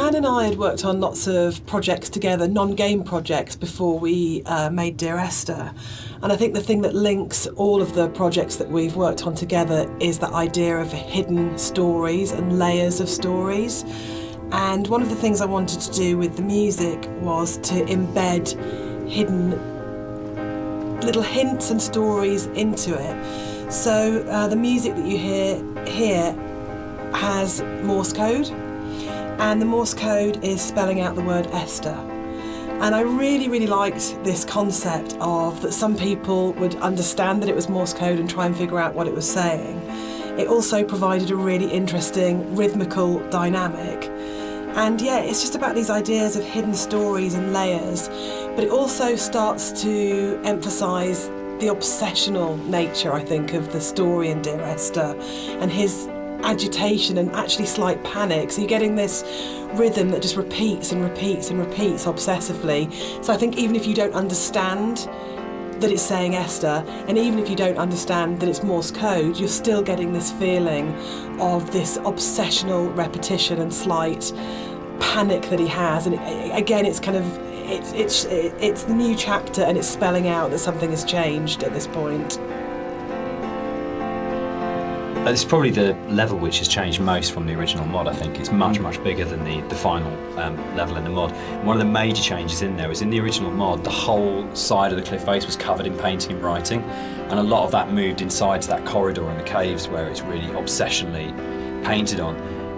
Dan and I had worked on lots of projects together, non-game projects, before we made Dear Esther. And I think the thing that links all of the projects that we've worked on together is that idea of hidden stories and layers of stories. And one of the things I wanted to do with the music was to embed hidden little hints and stories into it. So the music that you hear here has Morse code, and the Morse code is spelling out the word Esther. And I really, really liked this concept of that some people would understand that it was Morse code and try and figure out what it was saying. It also provided a really interesting rhythmical dynamic. And yeah, it's just about these ideas of hidden stories and layers, but it also starts to emphasise the obsessional nature, I think, of the story in Dear Esther, and his agitation and actually slight panic. So you're getting this rhythm that just repeats and repeats and repeats obsessively. So I think even if you don't understand that it's saying Esther, and even if you don't understand that it's Morse code, you're still getting this feeling of this obsessional repetition and slight panic that he has. And again, it's kind of it's the new chapter, and it's spelling out that something has changed at this point. It's probably the level which has changed most from the original mod. I think it's much bigger than the final level in the mod. And one of the major changes in there is in the original mod, the whole side of the cliff face was covered in painting and writing, and a lot of that moved inside to that corridor in the caves where it's really obsessionally painted on.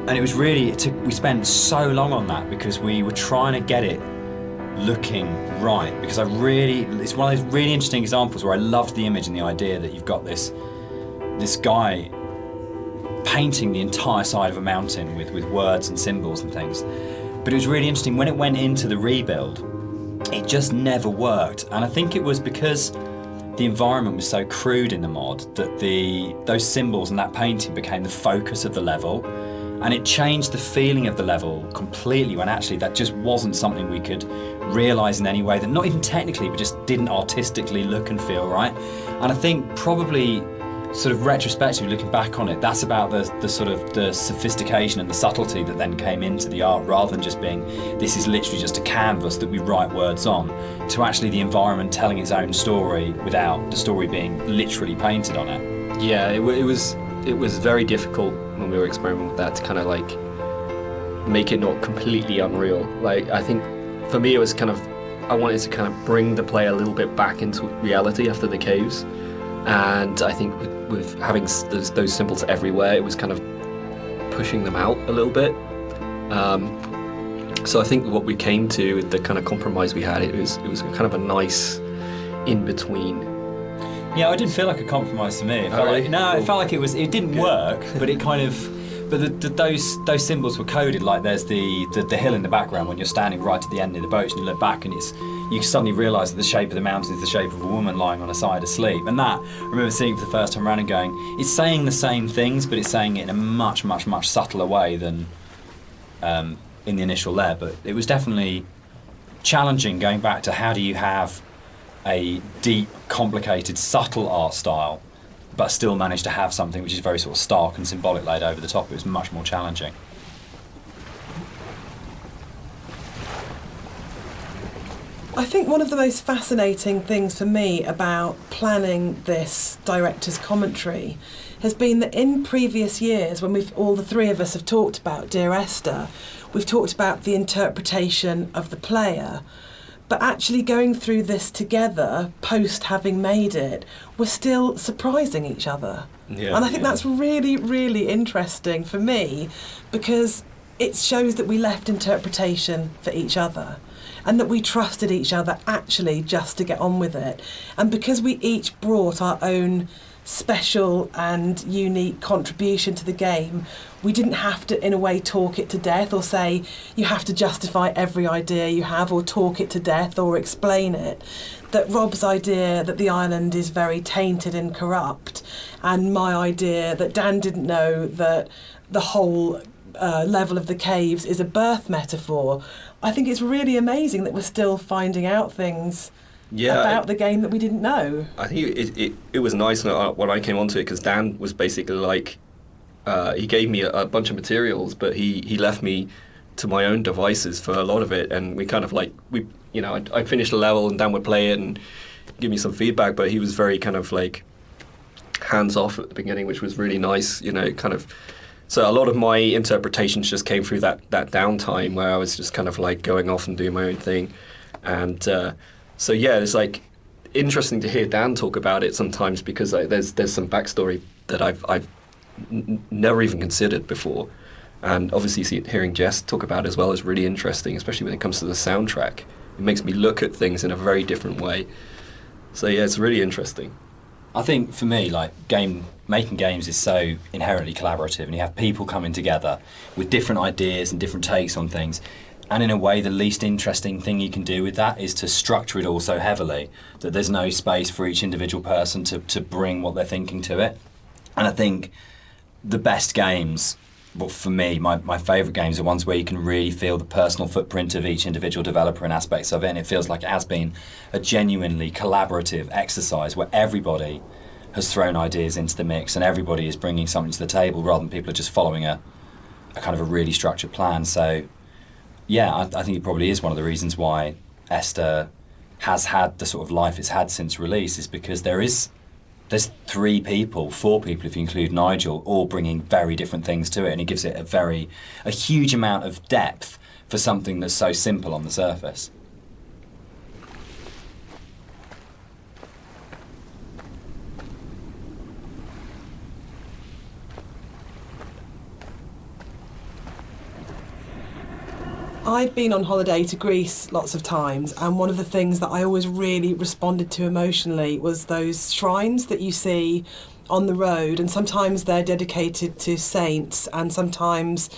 And it was really, we spent so long on that because we were trying to get it looking right, because it's one of those really interesting examples where I loved the image and the idea that you've got this guy painting the entire side of a mountain with words and symbols and things. But it was really interesting when it went into the rebuild, it just never worked. And I think it was because the environment was so crude in the mod that those symbols and that painting became the focus of the level, and it changed the feeling of the level completely, when actually that just wasn't something we could realise in any way, that not even technically but just didn't artistically look and feel right. And I think probably sort of retrospectively looking back on it, that's about the sort of the sophistication and the subtlety that then came into the art, rather than just being, this is literally just a canvas that we write words on, to actually the environment telling its own story without the story being literally painted on it. Yeah, it was very difficult when we were experimenting with that to kind of like make it not completely unreal. Like, I think for me it was kind of, I wanted to kind of bring the player a little bit back into reality after the caves. And I think with having those symbols everywhere, it was kind of pushing them out a little bit. So I think what we came to, the kind of compromise we had, it was kind of a nice in between. Yeah, it didn't feel like a compromise to me. It felt really? like, no, it felt like it didn't work, but it kind of. But those symbols were coded, like there's the hill in the background when you're standing right at the end of the boat and you look back, and you suddenly realise that the shape of the mountain is the shape of a woman lying on her side asleep. And that, I remember seeing for the first time around and going, it's saying the same things, but it's saying it in a much subtler way than in the initial layer. But it was definitely challenging going back to how do you have a deep, complicated, subtle art style but still manage to have something which is very sort of stark and symbolic laid over the top. It was much more challenging. I think one of the most fascinating things for me about planning this director's commentary has been that in previous years, when all the three of us have talked about Dear Esther, we've talked about the interpretation of the player. But actually going through this together, post having made it, we're still surprising each other. Yeah, and I think that's really, really interesting for me, because it shows that we left interpretation for each other, and that we trusted each other actually just to get on with it. And because we each brought our own special and unique contribution to the game, we didn't have to, in a way, talk it to death or say you have to justify every idea you have or talk it to death or explain it. That Rob's idea that the island is very tainted and corrupt, and my idea that Dan didn't know that the whole level of the caves is a birth metaphor. I think it's really amazing that we're still finding out things about the game that we didn't know. I think it was nice when I came onto it, because Dan was basically like, he gave me a bunch of materials, but he left me to my own devices for a lot of it, and we kind of like I'd finish the level and Dan would play it and give me some feedback, but he was very kind of like hands off at the beginning, which was really nice, kind of. So a lot of my interpretations just came through that downtime where I was just kind of like going off and doing my own thing, and so yeah, it's like interesting to hear Dan talk about it sometimes, because there's some backstory that I've never even considered before. And obviously hearing Jess talk about it as well is really interesting, especially when it comes to the soundtrack. It makes me look at things in a very different way. So yeah, it's really interesting. I think for me, like making games is so inherently collaborative, and you have people coming together with different ideas and different takes on things. And in a way, the least interesting thing you can do with that is to structure it all so heavily that there's no space for each individual person to bring what they're thinking to it. And I think the best games, well, for me, my favourite games are ones where you can really feel the personal footprint of each individual developer and aspects of it, and it feels like it has been a genuinely collaborative exercise where everybody has thrown ideas into the mix and everybody is bringing something to the table rather than people are just following a kind of a really structured plan. So yeah, I think it probably is one of the reasons why Esther has had the sort of life it's had since release, is because there's 4 people if you include Nigel, all bringing very different things to it, and it gives it a huge amount of depth for something that's so simple on the surface. I'd been on holiday to Greece lots of times, and one of the things that I always really responded to emotionally was those shrines that you see on the road, and sometimes they're dedicated to saints and sometimes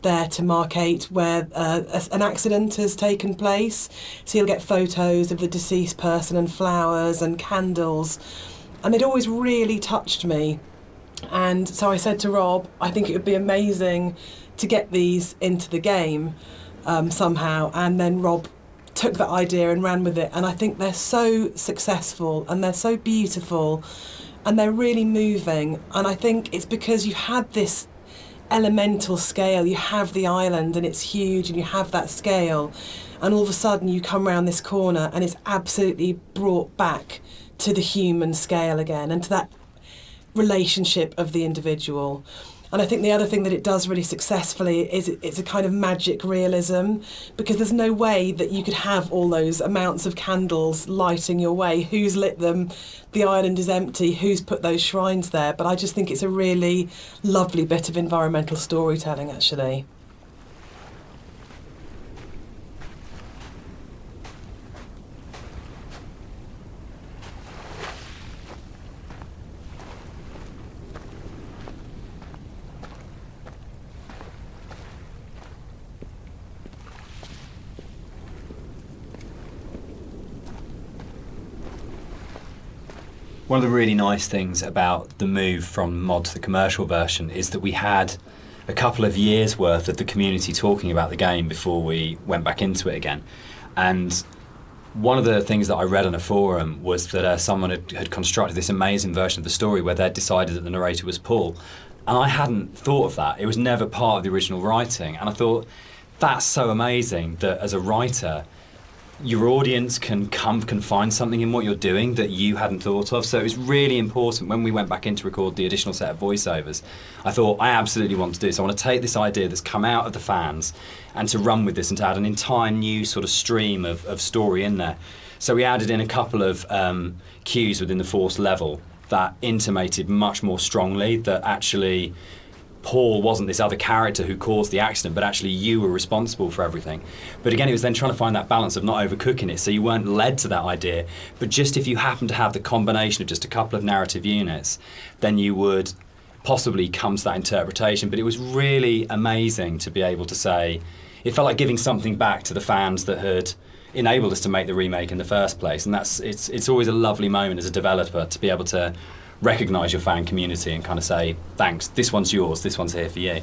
they're to markate where an accident has taken place. So you'll get photos of the deceased person and flowers and candles, and they'd always really touched me. And so I said to Rob, I think it would be amazing to get these into the game somehow, and then Rob took that idea and ran with it, and I think they're so successful and they're so beautiful and they're really moving, and I think it's because you had this elemental scale, you have the island and it's huge and you have that scale, and all of a sudden you come around this corner and it's absolutely brought back to the human scale again and to that relationship of the individual. And I think the other thing that it does really successfully is it's a kind of magic realism, because there's no way that you could have all those amounts of candles lighting your way. Who's lit them? The island is empty. Who's put those shrines there? But I just think it's a really lovely bit of environmental storytelling, actually. One of the really nice things about the move from mod to the commercial version is that we had a couple of years worth of the community talking about the game before we went back into it again. And one of the things that I read on a forum was that someone had constructed this amazing version of the story where they'd decided that the narrator was Paul. And I hadn't thought of that. It was never part of the original writing. And I thought, that's so amazing that as a writer, your audience can find something in what you're doing that you hadn't thought of. So it was really important when we went back in to record the additional set of voiceovers. I thought, I absolutely want to do this. I want to take this idea that's come out of the fans and to run with this and to add an entire new sort of stream of story in there. So we added in a couple of cues within the force level that intimated much more strongly that actually Paul wasn't this other character who caused the accident, but actually you were responsible for everything. But again, it was then trying to find that balance of not overcooking it, so you weren't led to that idea, but just if you happen to have the combination of just a couple of narrative units, then you would possibly come to that interpretation. But it was really amazing to be able to say, it felt like giving something back to the fans that had enabled us to make the remake in the first place. And it's always a lovely moment as a developer to be able to recognise your fan community and kind of say, thanks, this one's yours, this one's here for you.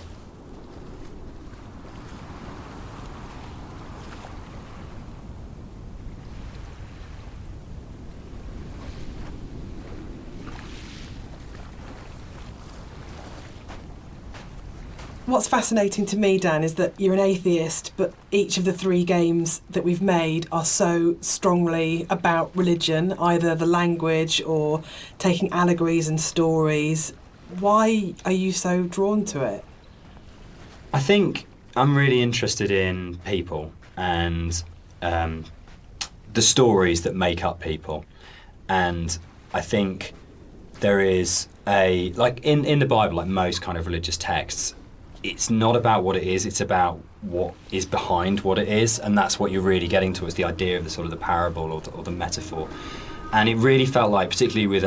What's fascinating to me, Dan, is that you're an atheist, but each of the 3 games that we've made are so strongly about religion, either the language or taking allegories and stories. Why are you so drawn to it? I think I'm really interested in people and the stories that make up people. And I think there is like in the Bible, like most kind of religious texts, it's not about what it is, it's about what is behind what it is, and that's what you're really getting to, is the idea of the sort of the parable or the metaphor. And it really felt like, particularly with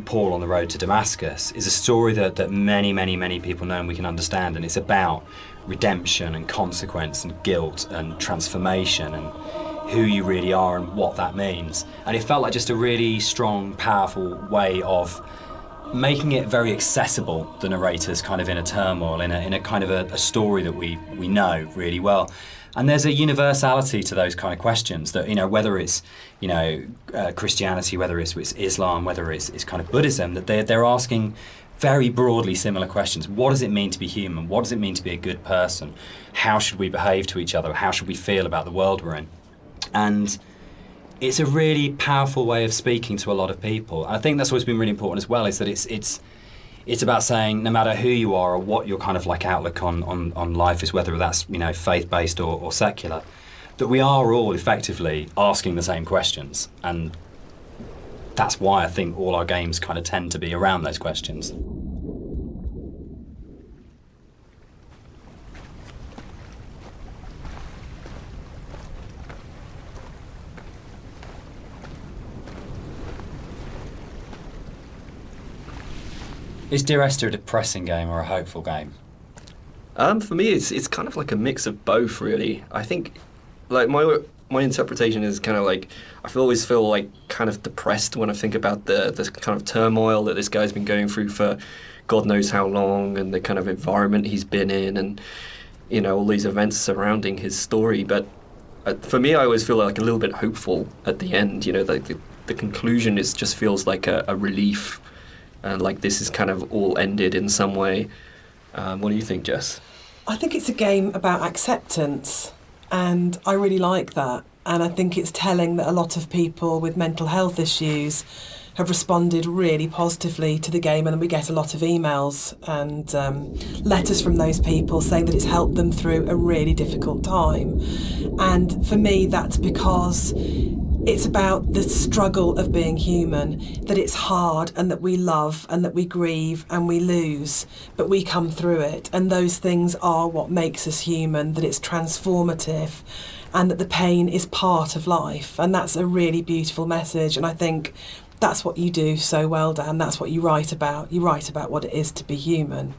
Paul on the road to Damascus, is a story that many people know and we can understand, and it's about redemption and consequence and guilt and transformation and who you really are and what that means. And it felt like just a really strong, powerful way of making it very accessible, the narrator's kind of inner turmoil, in a kind of a story that we know really well. And there's a universality to those kind of questions that, whether it's, Christianity, whether it's Islam, whether it's kind of Buddhism, that they're asking very broadly similar questions. What does it mean to be human? What does it mean to be a good person? How should we behave to each other? How should we feel about the world we're in? And it's a really powerful way of speaking to a lot of people. I think that's always been really important as well, is that it's about saying, no matter who you are or what your kind of like outlook on life is, whether that's faith-based or secular, that we are all effectively asking the same questions. And that's why I think all our games kind of tend to be around those questions. Is Dear Esther a depressing game or a hopeful game? For me, it's kind of like a mix of both, really. I think, like, my interpretation is kind of like, always feel like kind of depressed when I think about the kind of turmoil that this guy's been going through for God knows how long, and the kind of environment he's been in, and all these events surrounding his story. But for me, I always feel like a little bit hopeful at the end. Like the conclusion just feels like a relief. And like this is kind of all ended in some way. What do you think, Jess? I think it's a game about acceptance, and I really like that. And I think it's telling that a lot of people with mental health issues have responded really positively to the game, and we get a lot of emails and letters from those people saying that it's helped them through a really difficult time. And for me, that's because it's about the struggle of being human, that it's hard and that we love and that we grieve and we lose, but we come through it. And those things are what makes us human, that it's transformative and that the pain is part of life. And that's a really beautiful message. And I think that's what you do so well, Dan. That's what you write about. You write about what it is to be human.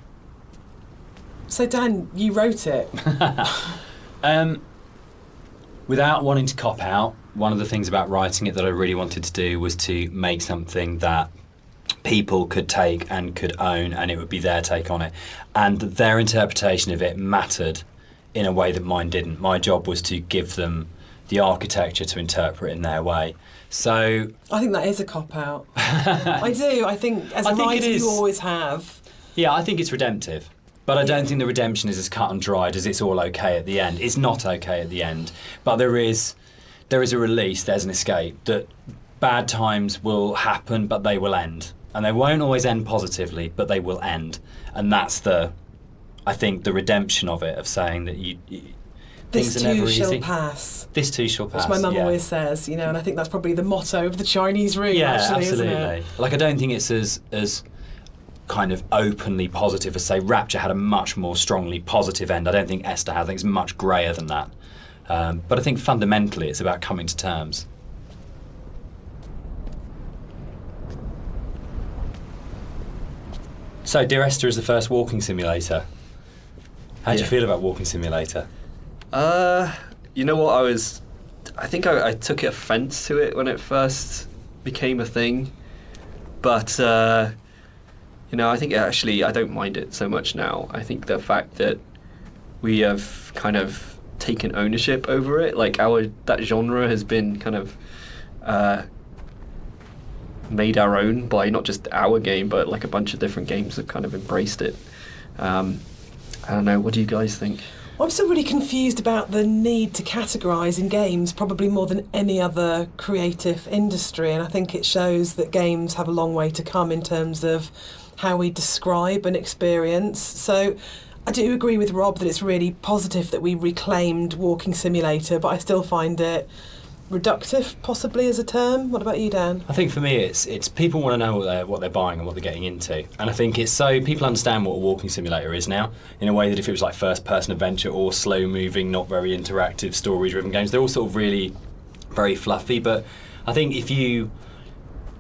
So, Dan, you wrote it. Without wanting to cop out, one of the things about writing it that I really wanted to do was to make something that people could take and could own, and it would be their take on it. And their interpretation of it mattered in a way that mine didn't. My job was to give them the architecture to interpret in their way. So I think that is a cop-out. I do. I think as a writer you always have. Yeah, I think it's redemptive. But I don't think the redemption is as cut and dried as it's all okay at the end. It's not okay at the end. But there is a release, there's an escape, that bad times will happen, but they will end. And they won't always end positively, but they will end. And that's I think, the redemption of it, of saying that this too shall pass. This too shall pass. Which my mum always says, and I think that's probably the motto of the Chinese room, actually, absolutely. Isn't it? Like, I don't think it's as kind of openly positive as, say, Rapture had a much more strongly positive end. I don't think Esther has. I think it's much greyer than that. But I think fundamentally it's about coming to terms. So, Dear Esther is the first walking simulator. How do you feel about Walking Simulator? You know what, I think I took offence to it when it first became a thing. But, I think actually I don't mind it so much now. I think the fact that we have kind of taken ownership over it, like that genre has been kind of made our own by not just our game, but like a bunch of different games have kind of embraced it. I don't know, what do you guys think? I'm still really confused about the need to categorise in games, probably more than any other creative industry. And I think it shows that games have a long way to come in terms of how we describe an experience. So I do agree with Rob that it's really positive that we reclaimed Walking Simulator, but I still find it reductive, possibly, as a term. What about you, Dan? I think for me, it's people want to know what they're buying and what they're getting into, and I think it's so people understand what a walking simulator is now, in a way that if it was like first-person adventure or slow-moving, not very interactive, story-driven games, they're all sort of really very fluffy. But I think if you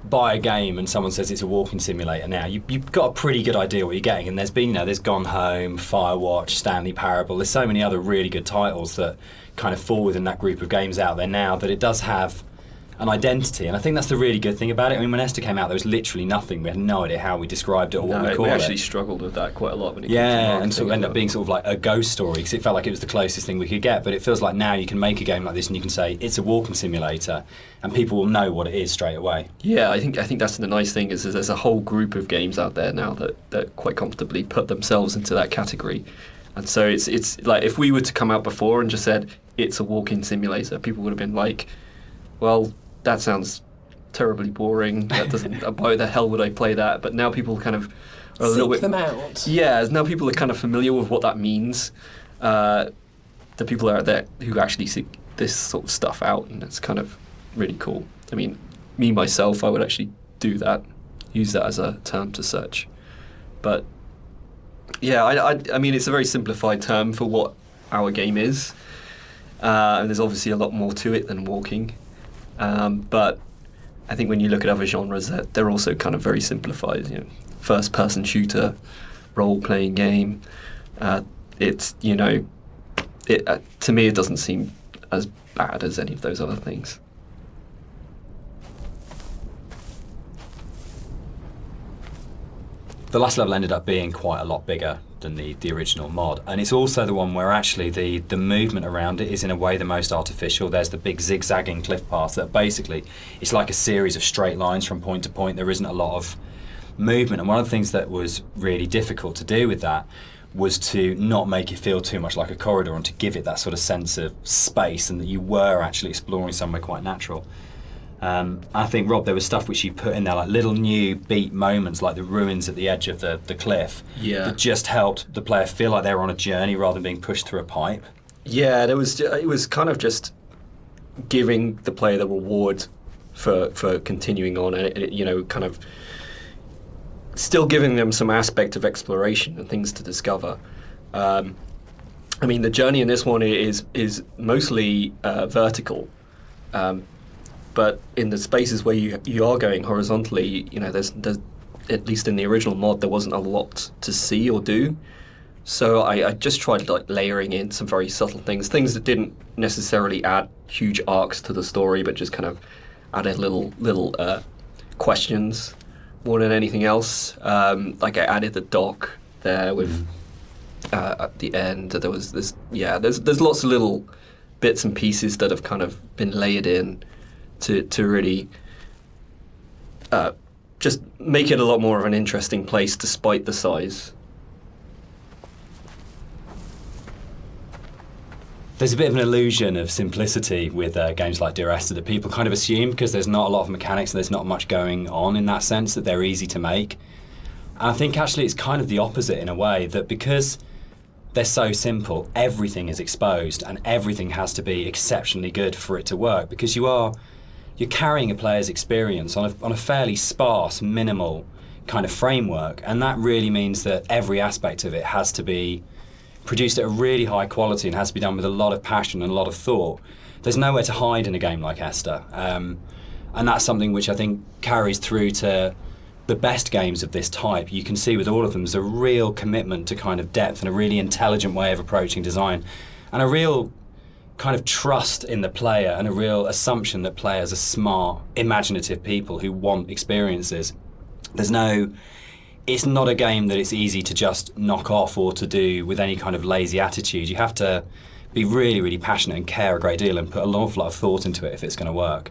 buy a game and someone says it's a walking simulator now, you've got a pretty good idea what you're getting. And there's been, there's Gone Home, Firewatch, Stanley Parable. There's so many other really good titles that kind of fall within that group of games out there now, that it does have an identity. And I think that's the really good thing about it. I mean, when Esther came out, there was literally nothing. We had no idea how we described it or what we called it. We actually struggled with that quite a lot when it came to marketing, and sort of ended up being sort of like a ghost story, because it felt like it was the closest thing we could get. But it feels like now you can make a game like this and you can say it's a walking simulator, and people will know what it is straight away. Yeah, I think that's the nice thing is there's a whole group of games out there now that quite comfortably put themselves into that category. And so it's like, if we were to come out before and just said it's a walking simulator, people would have been like, well, that sounds terribly boring. That doesn't. Why the hell would I play that? But now people kind of are a little bit. Seek them out. Yeah, now people are kind of familiar with what that means. The people out there who actually seek this sort of stuff out, and it's kind of really cool. I mean, me myself, I would actually do that, use that as a term to search. But yeah, I mean, it's a very simplified term for what our game is, and there's obviously a lot more to it than walking. But I think when you look at other genres, they're also kind of very simplified. First-person shooter, role-playing game. It's to me, it doesn't seem as bad as any of those other things. The last level ended up being quite a lot bigger than the original mod, and it's also the one where actually the movement around it is in a way the most artificial. There's the big zigzagging cliff path that basically it's like a series of straight lines from point to point. There isn't a lot of movement, and one of the things that was really difficult to do with that was to not make it feel too much like a corridor, and to give it that sort of sense of space and that you were actually exploring somewhere quite natural. I think, Rob, there was stuff which you put in there, like little new beat moments, like the ruins at the edge of the cliff, that just helped the player feel like they were on a journey rather than being pushed through a pipe. Yeah, it was kind of just giving the player the reward for continuing on, and it, kind of still giving them some aspect of exploration and things to discover. I mean, the journey in this one is mostly vertical. But in the spaces where you are going horizontally, there's at least in the original mod, there wasn't a lot to see or do. So I just tried like layering in some very subtle things that didn't necessarily add huge arcs to the story, but just kind of added little questions more than anything else. Like I added the dock there with at the end. There's lots of little bits and pieces that have kind of been layered in to really just make it a lot more of an interesting place despite the size. There's a bit of an illusion of simplicity with games like Dear Esther that people kind of assume, because there's not a lot of mechanics and there's not much going on in that sense, that they're easy to make. And I think actually it's kind of the opposite in a way, that because they're so simple, everything is exposed and everything has to be exceptionally good for it to work, because you're carrying a player's experience on a fairly sparse, minimal kind of framework, and that really means that every aspect of it has to be produced at a really high quality and has to be done with a lot of passion and a lot of thought. There's nowhere to hide in a game like Esther, and that's something which I think carries through to the best games of this type. You can see with all of them there's a real commitment to kind of depth and a really intelligent way of approaching design, and a real kind of trust in the player and a real assumption that players are smart, imaginative people who want experiences. It's not a game that it's easy to just knock off or to do with any kind of lazy attitude. You have to be really, really passionate and care a great deal and put an awful lot of thought into it if it's going to work.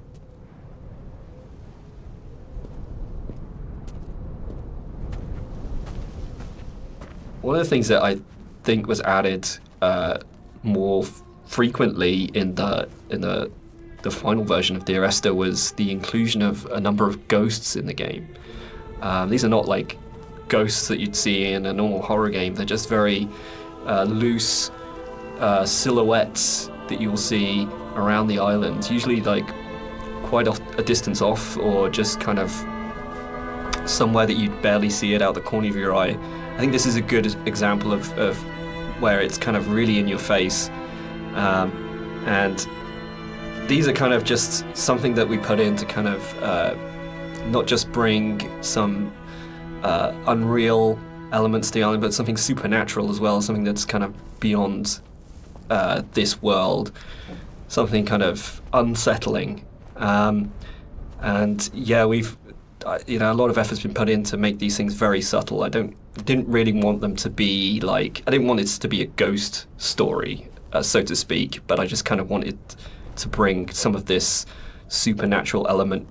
One of the things that I think was added more frequently in the final version of Dear Esther was the inclusion of a number of ghosts in the game. These are not like ghosts that you'd see in a normal horror game. They're just very loose silhouettes that you'll see around the island, usually like quite a distance off, or just kind of somewhere that you'd barely see it out the corner of your eye. I think this is a good example of where it's kind of really in your face. And these are kind of just something that we put in to kind of not just bring some unreal elements to the island, but something supernatural as well, something that's kind of beyond this world, something kind of unsettling. And yeah, we've, a lot of effort's been put in to make these things very subtle. I didn't really want them to be like, I didn't want it to be a ghost story, so to speak, but I just kind of wanted to bring some of this supernatural element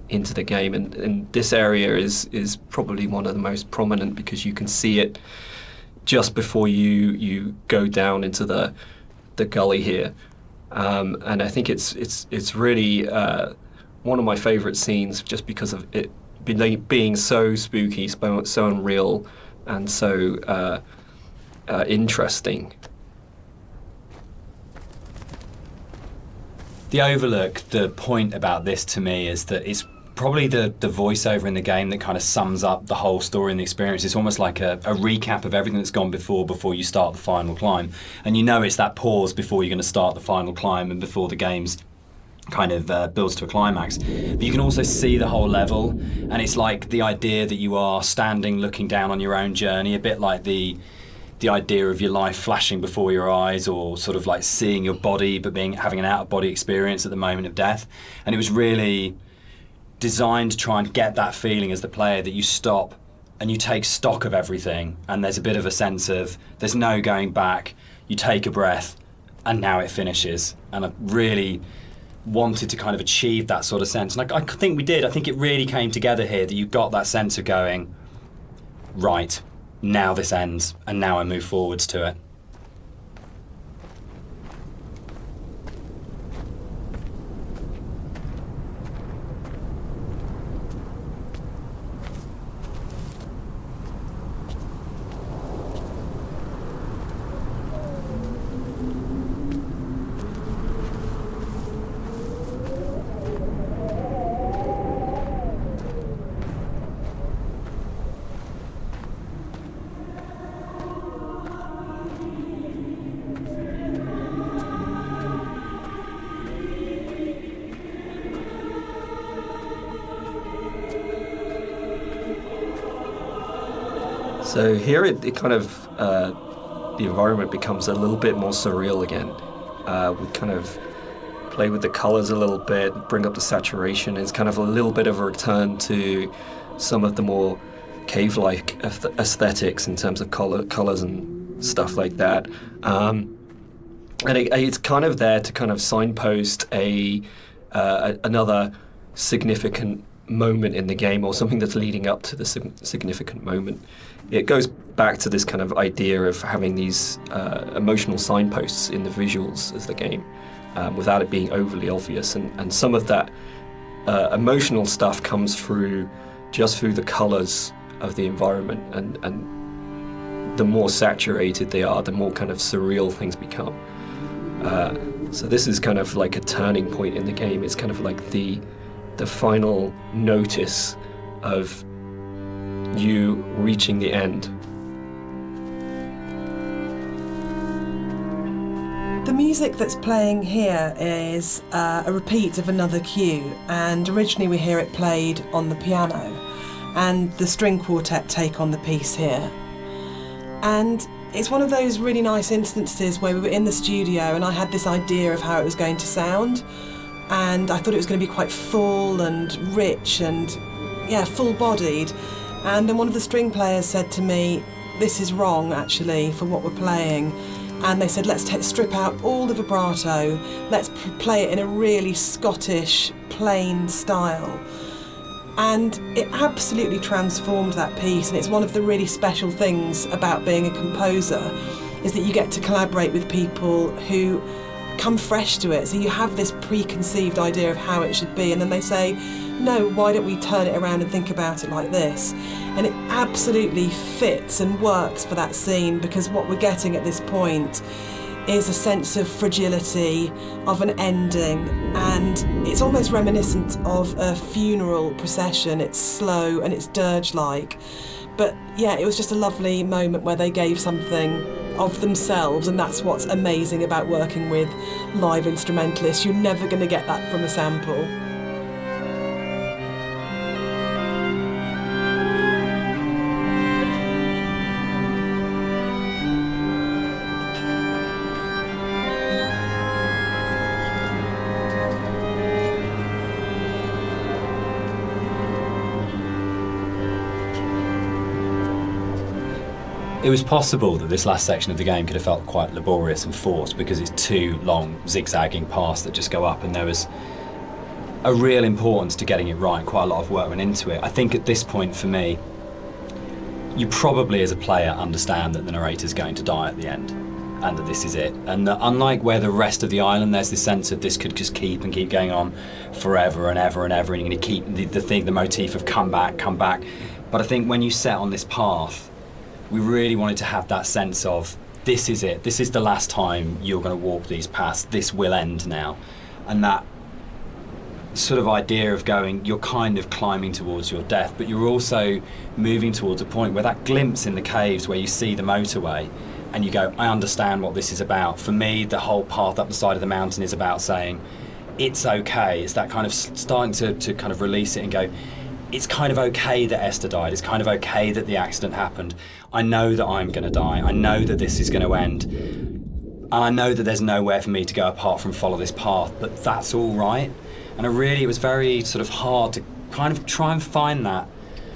into the game, and this area is probably one of the most prominent because you can see it just before you go down into the gully here, and I think it's really one of my favorite scenes just because of it being so spooky, so unreal, and so interesting. The Overlook, the point about this to me is that it's probably the voiceover in the game that kind of sums up the whole story and the experience. It's almost like a recap of everything that's gone before you start the final climb. And you know it's that pause before you're going to start the final climb and before the game's kind of builds to a climax. But you can also see the whole level, and it's like the idea that you are standing looking down on your own journey, a bit like the idea of your life flashing before your eyes, or sort of like seeing your body but having an out-of-body experience at the moment of death. And it was really designed to try and get that feeling as the player that you stop and you take stock of everything, and there's a bit of a sense of there's no going back. You take a breath and now it finishes. And I really wanted to kind of achieve that sort of sense, and I think we did. I think it really came together here, that you got that sense of going, right, now this ends, and now I move forwards to it. So here it kind of, the environment becomes a little bit more surreal again. We kind of play with the colors a little bit, bring up the saturation. It's kind of a little bit of a return to some of the more cave-like aesthetics in terms of colors and stuff like that. And it's kind of there to kind of signpost another significant moment in the game, or something that's leading up to the significant moment. It goes back to this kind of idea of having these emotional signposts in the visuals as the game, without it being overly obvious. And some of that emotional stuff comes through the colors of the environment, and the more saturated they are, the more kind of surreal things become. So this is kind of like a turning point in the game. It's kind of like the final notice of you reaching the end. The music that's playing here is a repeat of another cue, and originally we hear it played on the piano, and the string quartet take on the piece here. And it's one of those really nice instances where we were in the studio and I had this idea of how it was going to sound, and I thought it was going to be quite full and rich and, full-bodied. And then one of the string players said to me, this is wrong, actually, for what we're playing. And they said, let's strip out all the vibrato, let's play it in a really Scottish, plain style. And it absolutely transformed that piece, and it's one of the really special things about being a composer, is that you get to collaborate with people who come fresh to it. So you have this preconceived idea of how it should be, and then they say, no, why don't we turn it around and think about it like this? And it absolutely fits and works for that scene, because what we're getting at this point is a sense of fragility, of an ending, and it's almost reminiscent of a funeral procession. It's slow and it's dirge-like. But yeah, it was just a lovely moment where they gave something of themselves, and that's what's amazing about working with live instrumentalists. You're never going to get that from a sample. It was possible that this last section of the game could have felt quite laborious and forced because it's two long zigzagging paths that just go up, and there was a real importance to getting it right. Quite a lot of work went into it. I think at this point for me, you probably as a player understand that the narrator's going to die at the end and that this is it. And that unlike where the rest of the island, there's this sense of this could just keep and keep going on forever and ever and ever, and you're going to keep the motif of come back. But I think when you set on this path, we really wanted to have that sense of this is it, this is the last time you're going to walk these paths, this will end now. And that sort of idea of going, you're kind of climbing towards your death, but you're also moving towards a point where that glimpse in the caves where you see the motorway and you go, I understand what this is about. For me, the whole path up the side of the mountain is about saying, it's okay. It's that kind of starting to kind of release it and go, it's kind of okay that Esther died. It's kind of okay that the accident happened. I know that I'm going to die. I know that this is going to end. And I know that there's nowhere for me to go apart from follow this path, but that's all right. And it was very sort of hard to kind of try and find that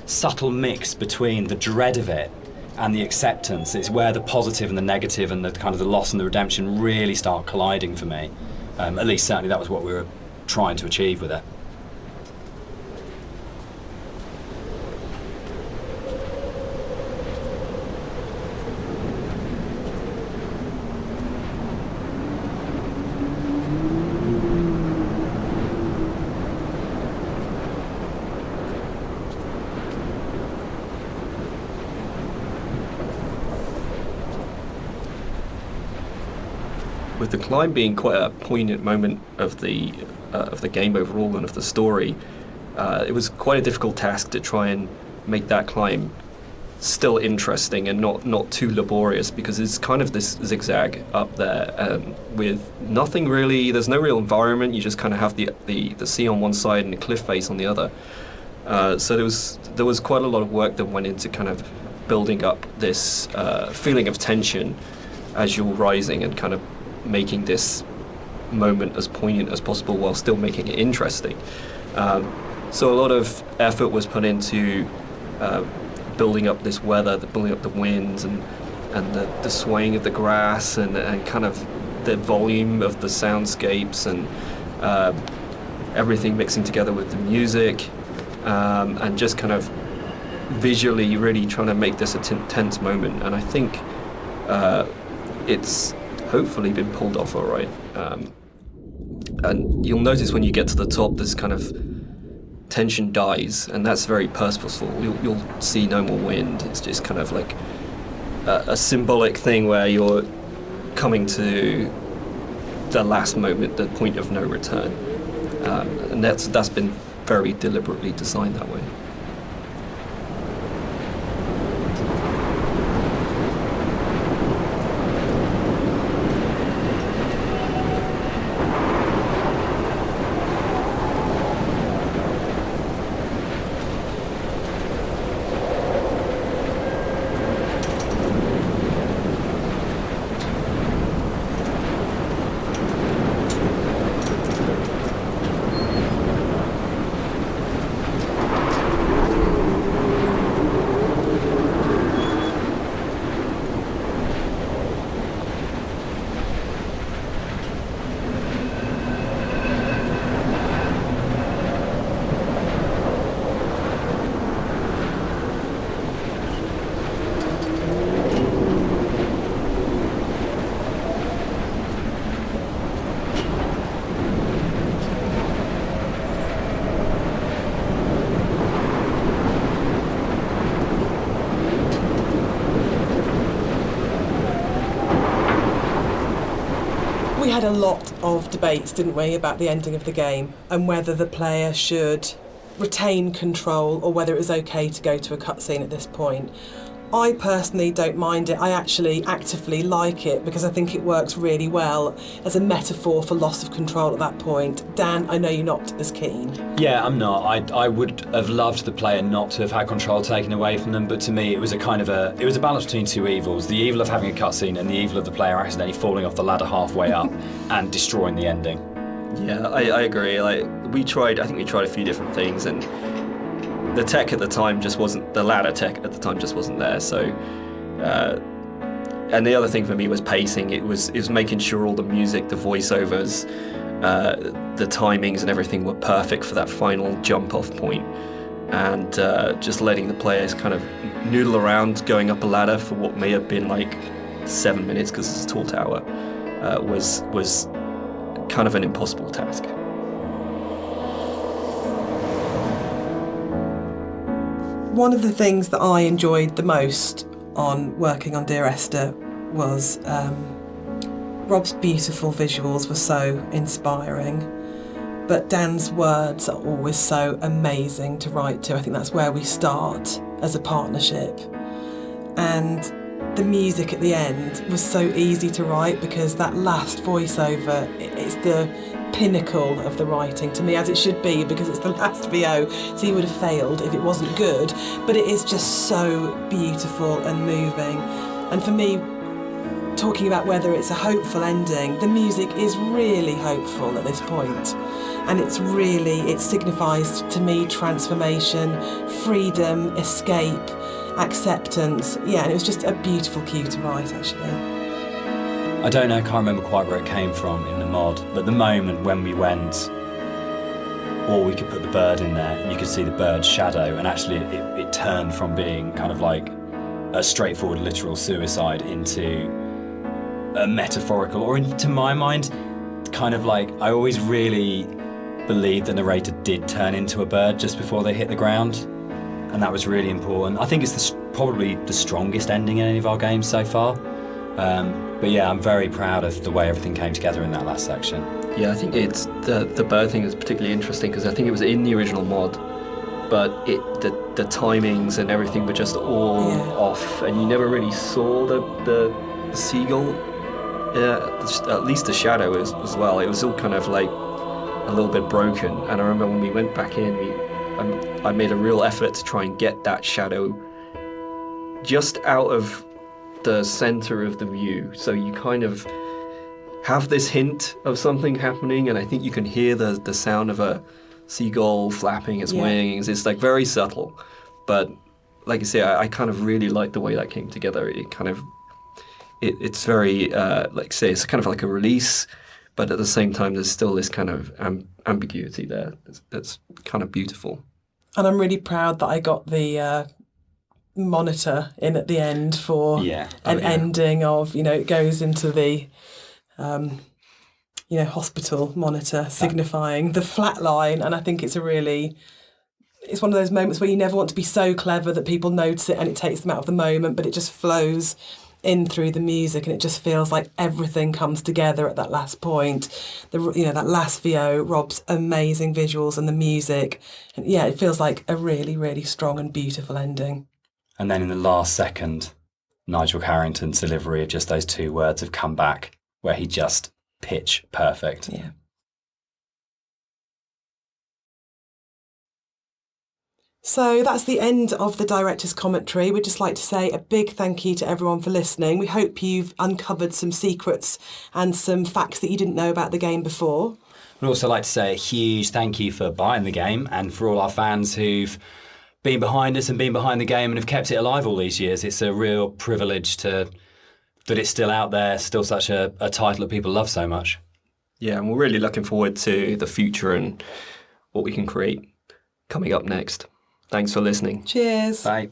subtle mix between the dread of it and the acceptance. It's where the positive and the negative and the kind of the loss and the redemption really start colliding for me. At least certainly that was what we were trying to achieve with it. With the climb being quite a poignant moment of the game overall and of the story, it was quite a difficult task to try and make that climb still interesting and not too laborious, because it's kind of this zigzag up there with nothing really. There's no real environment. You just kind of have the sea on one side and the cliff face on the other. So there was quite a lot of work that went into kind of building up this feeling of tension as you're rising and kind of making this moment as poignant as possible while still making it interesting. So a lot of effort was put into building up this weather, building up the winds and the swaying of the grass and kind of the volume of the soundscapes and everything mixing together with the music, and just kind of visually really trying to make this a tense moment. And I think it's hopefully been pulled off all right. And you'll notice when you get to the top, this kind of tension dies, and that's very purposeful. You'll see no more wind. It's just kind of like a symbolic thing where you're coming to the last moment, the point of no return. And that's been very deliberately designed that way. had a lot of debates, didn't we, about the ending of the game and whether the player should retain control or whether it was okay to go to a cutscene at this point. I personally don't mind it. I actually actively like it because I think it works really well as a metaphor for loss of control at that point. Dan, I know you're not as keen. Yeah, I'm not. I would have loved the player not to have had control taken away from them, but to me it was a balance between two evils. The evil of having a cutscene and the evil of the player accidentally falling off the ladder halfway up and destroying the ending. Yeah, I agree. I think we tried a few different things, and the tech at the time just wasn't, the ladder tech at the time just wasn't there. So, and the other thing for me was pacing. It was making sure all the music, the voiceovers, the timings and everything were perfect for that final jump off point. And just letting the players kind of noodle around going up a ladder for what may have been like 7 minutes because it's a tall tower was kind of an impossible task. One of the things that I enjoyed the most on working on Dear Esther was Rob's beautiful visuals were so inspiring, but Dan's words are always so amazing to write to. I think that's where we start as a partnership. And the music at the end was so easy to write because that last voiceover, it's the pinnacle of the writing to me, as it should be, because it's the last VO, so you would have failed if it wasn't good, but it is just so beautiful and moving. And for me, talking about whether it's a hopeful ending, the music is really hopeful at this point, and it signifies to me transformation, freedom, escape, acceptance. Yeah, and it was just a beautiful cue to write, actually. I don't know, I can't remember quite where it came from in the mod, but the moment when we went, or we could put the bird in there, and you could see the bird's shadow, and actually it turned from being kind of like a straightforward literal suicide into a metaphorical, or to my mind, kind of like, I always really believed the narrator did turn into a bird just before they hit the ground, and that was really important. I think it's probably the strongest ending in any of our games so far. But yeah, I'm very proud of the way everything came together in that last section. Yeah, I think it's the bird thing is particularly interesting because I think it was in the original mod, but the timings and everything were just all off, and you never really saw the seagull. Yeah, at least the shadow as well. It was all kind of like a little bit broken. And I remember when we went back in, I made a real effort to try and get that shadow just out of the center of the view, so you kind of have this hint of something happening, and I think you can hear the sound of a seagull flapping its wings. It's like very subtle, but like I say, I kind of really like the way that came together. It kind of it's very like say it's kind of like a release, but at the same time there's still this kind of ambiguity there that's kind of beautiful. And I'm really proud that I got the monitor in at the end for an ending of, it goes into the hospital monitor signifying the flat line. And I think it's one of those moments where you never want to be so clever that people notice it and it takes them out of the moment, but it just flows in through the music, and it just feels like everything comes together at that last point. That last VO, Rob's amazing visuals and the music, and it feels like a really, really strong and beautiful ending. And then in the last second, Nigel Carrington's delivery of just those two words have come back, where he just pitch perfect. Yeah. So that's the end of the director's commentary. We'd just like to say a big thank you to everyone for listening. We hope you've uncovered some secrets and some facts that you didn't know about the game before. We'd also like to say a huge thank you for buying the game and for all our fans who've been behind us and been behind the game and have kept it alive all these years. It's a real privilege that it's still out there, still such a title that people love so much. Yeah, and we're really looking forward to the future and what we can create coming up next. Thanks for listening. Cheers. Bye.